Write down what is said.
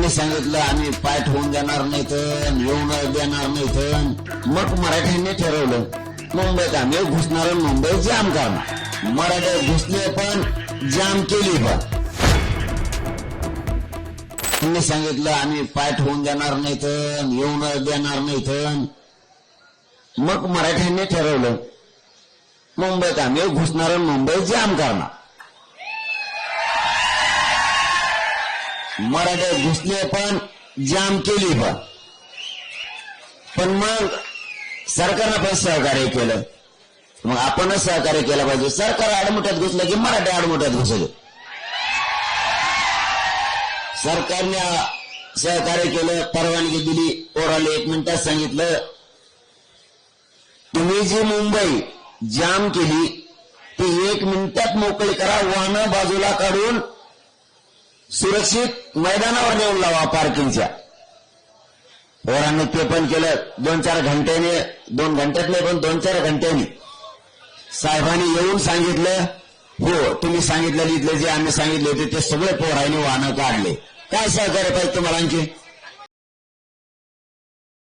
त्यांनी सांगितलं आम्ही पाय ठेवून देणार नाही तर येऊन देणार नाही तर मग मराठ्यांनी ठरवलं मुंबईत आम्ही घुसणार आणि मुंबई जाम करणार. मराठे घुसले पण जाम केली पण. त्यांनी सांगितलं आम्ही पाय ठेवून देणार नाही तर येऊन देणार नाही तर मग मराठ्यांनी ठरवलं मुंबईत आम्ही घुसणार आणि मुंबई जाम करणार. मराठे घुसले पण जाम केली पण मग सरकारनं पण सहकार्य केलं. मग आपणच सहकार्य केलं पाहिजे. सरकार आडमुठ्यात घुसलं की मराठे आडमुठ्यात घुसले. सरकारने सहकार्य केलं, परवानगी दिली. पोराला 1 मिनिटात सांगितलं तुम्ही जी मुंबई जाम केली ती 1 मिनिटात मोकळी करा. वाहनं बाजूला काढून सुरक्षित मैदानावर नेऊन लावा पार्किंगच्या. पोरांनी ते पण केलं. 2-4 घंट्याने, 2 घंट्यात नाही पण 2-4 घंट्यानी साहेबांनी येऊन सांगितलं हो तुम्ही सांगितलं इथले जे आम्ही सांगितले होते ते सगळे पोरांनी वाहनं काढले. काय सहकार्य पाहिजे तुम्हाला आणखी?